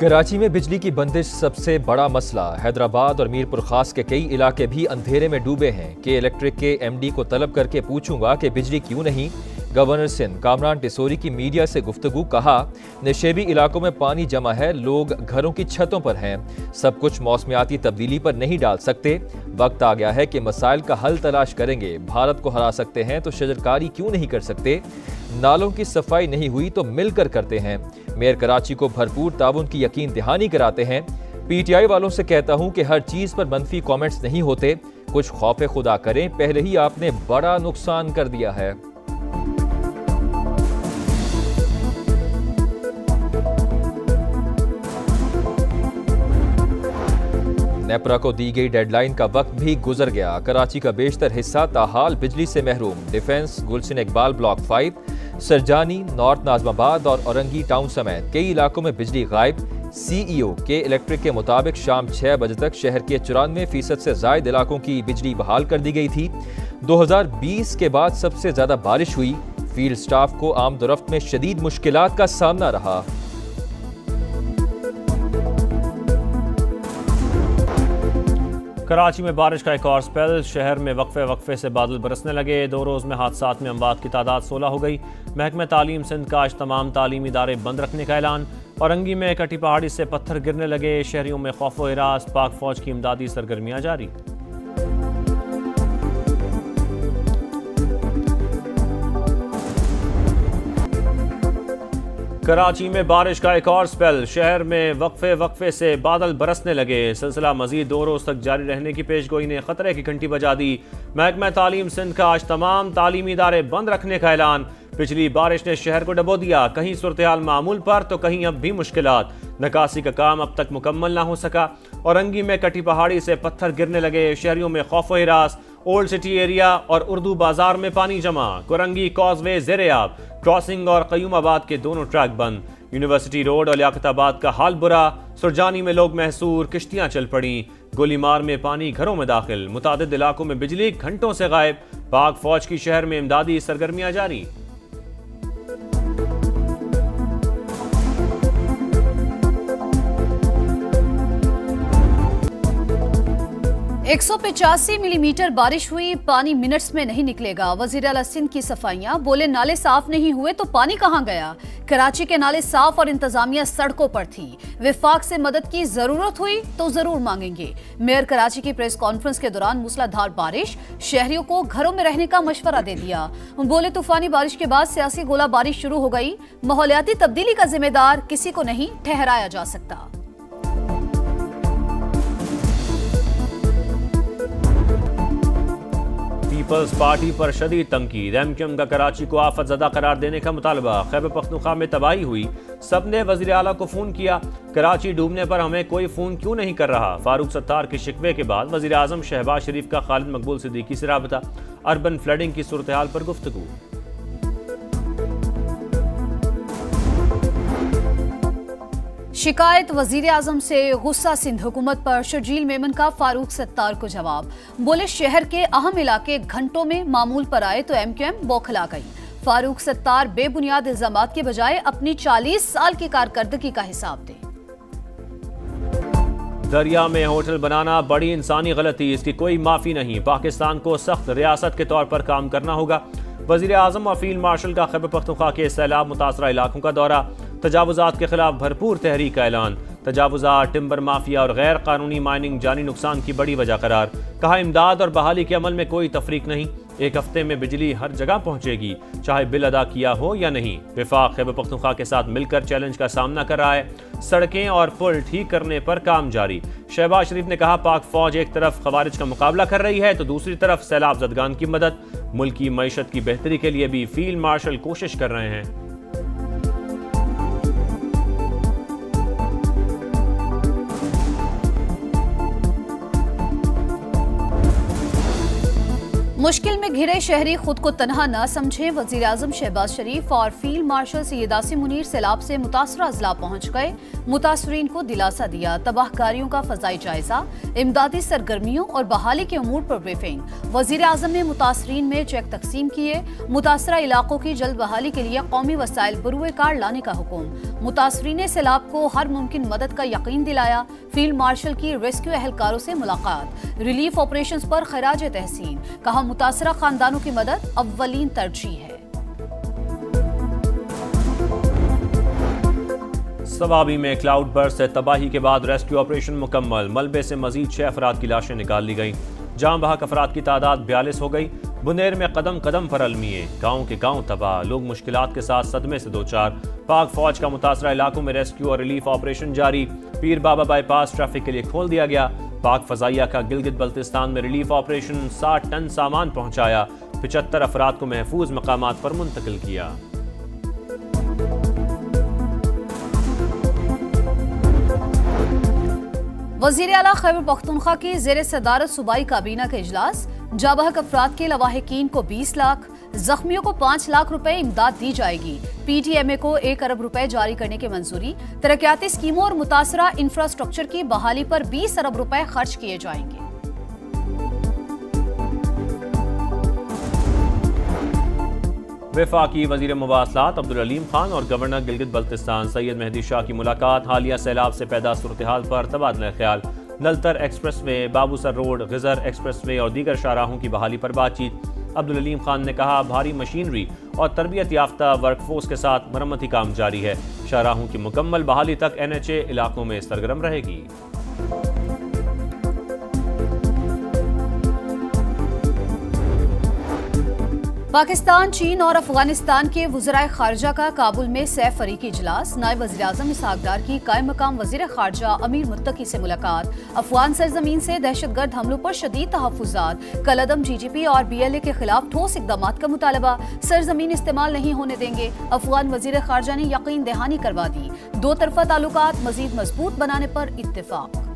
कराची में बिजली की बंदिश सबसे बड़ा मसला। हैदराबाद और मीरपुर खास के कई इलाके भी अंधेरे में डूबे हैं। के इलेक्ट्रिक के एमडी को तलब करके पूछूंगा कि बिजली क्यों नहीं। गवर्नर सिंध कामरान टिसोरी की मीडिया से गुफ्तगू, कहा नशेबी इलाकों में पानी जमा है, लोग घरों की छतों पर हैं, सब कुछ मौसमियाती तब्दीली पर नहीं डाल सकते। वक्त आ गया है कि मसाइल का हल तलाश करेंगे। भारत को हरा सकते हैं तो शजरकारी क्यों नहीं कर सकते। नालों की सफाई नहीं हुई तो मिलकर करते हैं। मेयर कराची को भरपूर ताउन की यकीन दहानी कराते हैं। पीटीआई वालों से कहता हूं कि हर चीज पर मनफी कमेंट्स नहीं होते, कुछ खौफे खुदा करें, पहले ही आपने बड़ा नुकसान कर दिया है। नेपरा को दी गई डेडलाइन का वक्त भी गुजर गया। कराची का बेशतर हिस्सा ताहाल बिजली से महरूम। डिफेंस, गुलशन इकबाल ब्लॉक 5, सरजानी, नॉर्थ नाजमाबाद और औरंगी टाउन समेत कई इलाकों में बिजली गायब। सीईओ के इलेक्ट्रिक के मुताबिक शाम 6 बजे तक शहर के 94% से ज्यादा इलाकों की बिजली बहाल कर दी गई थी। 2020 के बाद सबसे ज्यादा बारिश हुई। फील्ड स्टाफ को आमदोरफ्त में शदीद मुश्किलात का सामना रहा। कराची में बारिश का एक और स्पेल। शहर में वक्फे से बादल बरसने लगे। 2 रोज़ में हादसात में अमवात की तादाद 16 हो गई। महकमा तालीम सिंध का आज तमाम तालीमी इदारे बंद रखने का ऐलान। औरंगी में कटी पहाड़ी से पत्थर गिरने लगे। शहरियों में खौफ व हिरास। पाक फौज की इमदादी सरगर्मियां जारी। कराची में बारिश का एक और स्पेल। शहर में वक्फे से बादल बरसने लगे। सिलसिला मजीद 2 रोज तक जारी रहने की पेशगोई ने खतरे की घंटी बजा दी। महकमा तालीम सिंध का आज तमाम तालीमी इदारे बंद रखने का ऐलान। पिछली बारिश ने शहर को डबो दिया, कहीं सूरत हाल मामूल पर तो कहीं अब भी मुश्किलात। निकासी का काम अब तक मुकम्मल ना हो सका। औरंगी में कटी पहाड़ी से पत्थर गिरने लगे। शहरियों में खौफ व हिरास। ओल्ड सिटी एरिया और उर्दू बाजार में पानी जमा। कुरंगी कॉजवे ज़ेरे-आब। क्रॉसिंग और कयूमाबाद के दोनों ट्रैक बंद। यूनिवर्सिटी रोड और लियाकताबाद का हाल बुरा। सुरजानी में लोग महसूर, किश्तियां चल पड़ी। गोलीमार में पानी घरों में दाखिल। मुतादिद इलाकों में बिजली घंटों से गायब। पाक फौज की शहर में इमदादी सरगर्मियां जारी। एक 185 मिलीमीटर बारिश हुई। पानी मिनट्स में नहीं निकलेगा। वजीर आला सिंध की सफाइयां, बोले नाले साफ नहीं हुए तो पानी कहां गया। कराची के नाले साफ और इंतजामिया सड़कों पर थी। विफाक से मदद की जरूरत हुई तो जरूर मांगेंगे। मेयर कराची की प्रेस कॉन्फ्रेंस के दौरान मूसलाधार बारिश, शहरियों को घरों में रहने का मशवरा दे दिया। बोले तूफानी बारिश के बाद सियासी गोलाबारी शुरू हो गई। माहौलियाती तब्दीली का जिम्मेदार किसी को नहीं ठहराया जा सकता। पीपल्स पार्टी पर शदीद तंकीद। एमक्यूएम का कराची को आफत ज़दा करार देने का मुतालबा। खैबर पख्तूनख्वा में तबाही हुई, सबने वज़ीर आला को फ़ोन किया। कराची डूबने पर हमें कोई फ़ोन क्यों नहीं कर रहा। फारूक सत्तार के शिकवे के बाद वज़ीर आज़म शहबाज शरीफ का खालिद मकबूल सिद्दीकी से राबता। अर्बन फ्लडिंग की सूरत हाल पर गुफ्तगू। शिकायत वजीर आजम से, गुस्सा सिंध हुकूमत पर। शर्जील मेमन का फारूक सत्तार को जवाब। बोले शहर के अहम इलाके घंटों में मामूल पर आए तो एमक्यूएम बौखला गई। फारूक सत्तार बेबुनियाद इल्जामात के बजाय अपनी 40 साल की कारकर्दगी का हिसाब दें। दरिया में होटल बनाना बड़ी इंसानी गलती, इसकी कोई माफी नहीं। पाकिस्तान को सख्त रियासत के तौर पर काम करना होगा। वजीर आजम और फील्ड मार्शल का खैबर पख्तूनख्वा के सैलाब मुतासरा इलाकों का दौरा। तजावुजात के खिलाफ भरपूर तहरीक का ऐलान। तजावुजात, टिम्बर माफिया और गैर कानूनी माइनिंग जानी नुकसान की बड़ी वजह करार। कहा इमदाद और बहाली के अमल में कोई तफरीक नहीं। 1 हफ्ते में बिजली हर जगह पहुंचेगी, चाहे बिल अदा किया हो या नहीं। विफाक खैबर पख्तूनख्वा के साथ मिलकर चैलेंज का सामना कर रहा है। सड़कें और पुल ठीक करने पर काम जारी। शहबाज शरीफ ने कहा पाक फौज एक तरफ खवारिज का मुकाबला कर रही है तो दूसरी तरफ सैलाब ज़दगान की मदद। मुल्क की मईशत की बेहतरी के लिए भी फील्ड मार्शल कोशिश कर रहे हैं। मुश्किल में घिरे शहरी खुद को तनहा न समझें। वजीर आजम शहबाज शरीफ और फील्ड मार्शल सैयद आसिम मुनीर सैलाब से मुतासरा अजला पहुंच गए। मुतासरीन को दिलासा दिया। तबाहकारियों का फजाई जायजा, इमदादी सरगर्मियों और बहाली के उमूर पर ब्रीफिंग। वजीर आजम ने मुतासरीन में चेक तकसीम किए। मुतासरा इलाकों की जल्द बहाली के लिए कौमी वसाइल बरूए कार लाने का हुक्म। मुतासरीन सैलाब को हर मुमकिन मदद का यकीन दिलाया। फील्ड मार्शल की रेस्क्यू एहलकारों से मुलाकात। रिलीफ ऑपरेशंस पर खराज तहसीन। कहा मुतासरा खानदानों की मदद अव्वलीन तरजीह है। सवाबी में क्लाउड बर्स्ट से तबाही के बाद रेस्क्यू ऑपरेशन मुकम्मल। मलबे से मजीद 6 अफराद की लाशें निकाल ली गईं। जाम बहक अफराद की तादाद 42 हो गई। बुनेर में कदम कदम पर अलमिए, गाँव के गाँव तबाह, लोग मुश्किलात के साथ सदमे से दो चार। पाक फौज का मुतासरा इलाकों में रेस्क्यू और रिलीफ ऑपरेशन जारी। पीर बाबा बाईपास ट्रैफिक के लिए खोल दिया गया। पाक फजाइया का गिलगित बल्तिस्तान में रिलीफ ऑपरेशन 60 टन सामान पहुंचाया। 75 अफराद को महफूज मकामात पर मुंतकिल किया। वज़ीर आला खैबर पख्तूनख्वा की ज़ेर सदारत सूबाई काबीना का इजलास। जाबहक अफराद के लवाहिकीन को 20 लाख, जख्मियों को 5 लाख रुपए इमदाद दी जाएगी। PTMA को 1 अरब रुपए जारी करने की मंजूरी। तरक्याती स्कीमों और मुतासरा इंफ्रास्ट्रक्चर की बहाली पर 20 अरब रुपए खर्च किए जाएंगे। वफाकी वजीर मुवासलात अब्दुल अलीम खान और गवर्नर गिलगित बल्तिस्तान सैयद मेहदी शाह की मुलाकात। हालिया सैलाब से पैदा सूरत हाल पर तबादला ख्याल। Naltar express way, Babusar road, geyser express way और दीगर शाहराहों की बहाली पर बातचीत। अब्दुल अलीम खान ने कहा भारी मशीनरी और तरबियत याफ्ता वर्कफोर्स के साथ मरम्मती काम जारी है। शाहराहों की मुकम्मल बहाली तक NHA इलाकों में सरगर्म रहेगी। पाकिस्तान, चीन और अफगानिस्तान के वज़राए खारजा का काबुल में सह फरीकी इजलास। नायब वज़ीर आज़म इसहाक डार की कायम मकाम वज़ीर खारजा अमीर मुत्तकी से मुलाकात। अफगान सरजमीन से दहशतगर्द हमलों पर शदीद तहफ़्फ़ुज़ात। कलअदम GGP और BLA के खिलाफ ठोस इक़दामात का मुतालबा। सरजमीन इस्तेमाल नहीं होने देंगे। अफगान वज़ीर खारजा ने यकीन दहानी करवा दी। दो तरफ़ा ताल्लुकात मज़ीद मजबूत बनाने पर इत्तेफाक।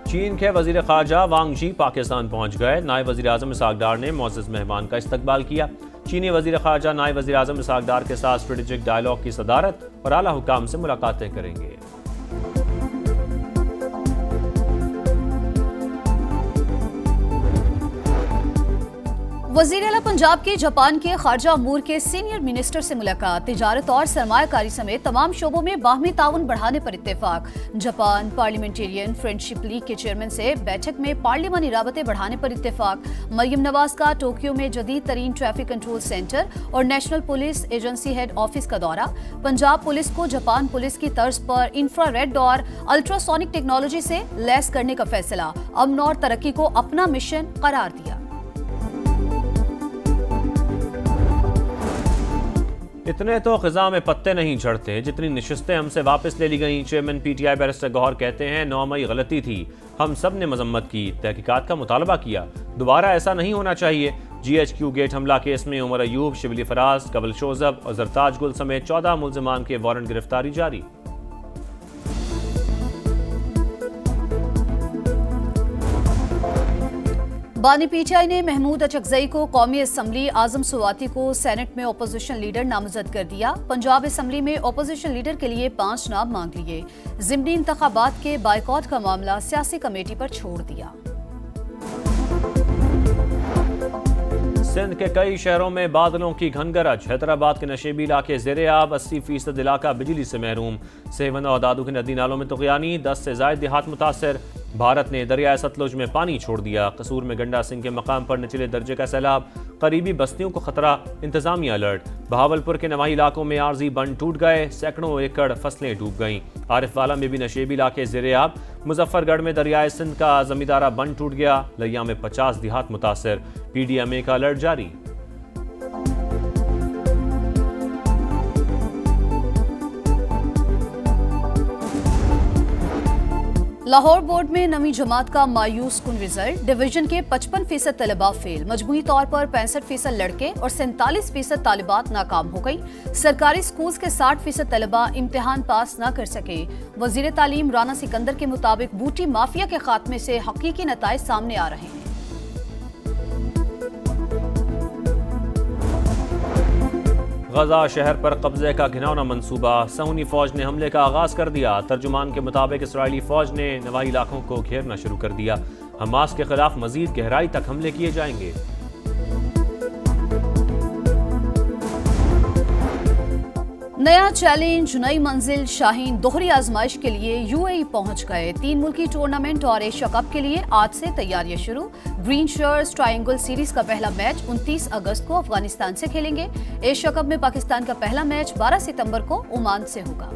चीन के वजीर खारजा वांग ज़ी पाकिस्तान पहुंच गए। नायब वजीर आज़म इसहाक डार ने मुअज़्ज़ज़ मेहमान का इस्तकबाल किया। चीनी वजीर खारजा नायब वजीर आज़म इसहाक डार के साथ स्ट्रेटेजिक डायलॉग की सदारत और आला हुकाम से मुलाकातें करेंगे। वज़ीर आला पंजाब के जापान के खारजा अमूर के सीनियर मिनिस्टर से मुलाकात। तिजारत और सरमायाकारी समेत तमाम शोबों में बाहमी ताउन बढ़ाने पर इत्तेफाक। जापान पार्लियामेंटेरियन फ्रेंडशिप लीग के चेयरमैन से बैठक में पार्लियामानी राबते बढ़ाने पर इत्तेफाक। मरियम नवाज का टोक्यो में जदीद तरीन ट्रैफिक कंट्रोल सेंटर और national police agency head office का दौरा। पंजाब पुलिस को जापान पुलिस की तर्ज पर इंफ्रारेड और अल्ट्रासोनिक टेक्नोलॉजी से लैस करने का फैसला। अमन और तरक्की को अपना मिशन करार दिया। इतने तो खिजा में पत्ते नहीं झड़ते जितनी नशिस्तें हमसे वापस ले ली गईं। चेयरमैन PTI बैरिस्टर गौहर कहते हैं 9 मई गलती थी, हम सब ने मजम्मत की, तहकीकात का मुतालबा किया, दोबारा ऐसा नहीं होना चाहिए। GHQ गेट हमला केस में उमर अयूब, शिबली फराज, कबल शोजब और जरताज गुल समेत 14 मुल्जिमान के वारंट गिरफ्तारी जारी। बानी PTI ने महमूद अचकजई को कौमी असम्बली, आजम सुवाती को सेनेट में ओपोजिशन लीडर नामजद कर दिया। पंजाब असम्बली में ओपोजिशन लीडर के लिए 5 नाम मांग लिए। ज़िमनी इंतखाबात के बायकॉट का मामला सियासी कमेटी पर छोड़ दिया। सिंध के कई शहरों में बादलों की घनगरज। हैदराबाद के नशेबी इलाके ज़ेरे आब, 80% इलाका बिजली से महरूम। सेवन और दादू के नदी नालों में तुग़यानी, 10 से ज़ायद देहात मुतासर। भारत ने दरियाए सतलुज में पानी छोड़ दिया। कसूर में गंडा सिंह के मकाम पर निचले दर्जे का सैलाब, करीबी बस्तियों को खतरा, इंतजामिया अलर्ट। बहावलपुर के नवाही इलाकों में आर्जी बंद टूट गए, सैकड़ों एकड़ फसलें डूब गईं। आरिफवाला में भी नशेबी इलाके ज़ेरे आब। मुजफ्फरगढ़ में दरियाए सिंध का जमींदारा बंद टूट गया। लिया में 50 देहात मुतासर। PDMA का अलर्ट जारी। लाहौर बोर्ड में नवी जमात का मायूस कुन रिजल्ट। डिवीजन के 55% तलबा फेल। मजमूई तौर पर 65% लड़के और 47% तालिबात नाकाम हो गई। सरकारी स्कूल्स के 60% तलबा इम्तिहान पास न कर सके। वजीर तालीम राना सिकंदर के मुताबिक बूटी माफिया के खात्मे से हकीकी नताइज सामने आ रहे हैं। गजा शहर पर कब्जे का घिनौना मंसूबा। सहूनी फौज ने हमले का आगाज कर दिया। तर्जुमान के मुताबिक इसराइली फौज ने नवाही इलाकों को घेरना शुरू कर दिया। हमास के खिलाफ मजीद गहराई तक हमले किए जाएंगे। नया चैलेंज, नई मंजिल। शाहीन दोहरी आजमाइश के लिए यूएई पहुंच गए। 3 मुल्की टूर्नामेंट और एशिया कप के लिए आज से तैयारियां शुरू। ग्रीन शर्ट्स ट्रायंगल सीरीज का पहला मैच 29 अगस्त को अफगानिस्तान से खेलेंगे। एशिया कप में पाकिस्तान का पहला मैच 12 सितंबर को ओमान से होगा।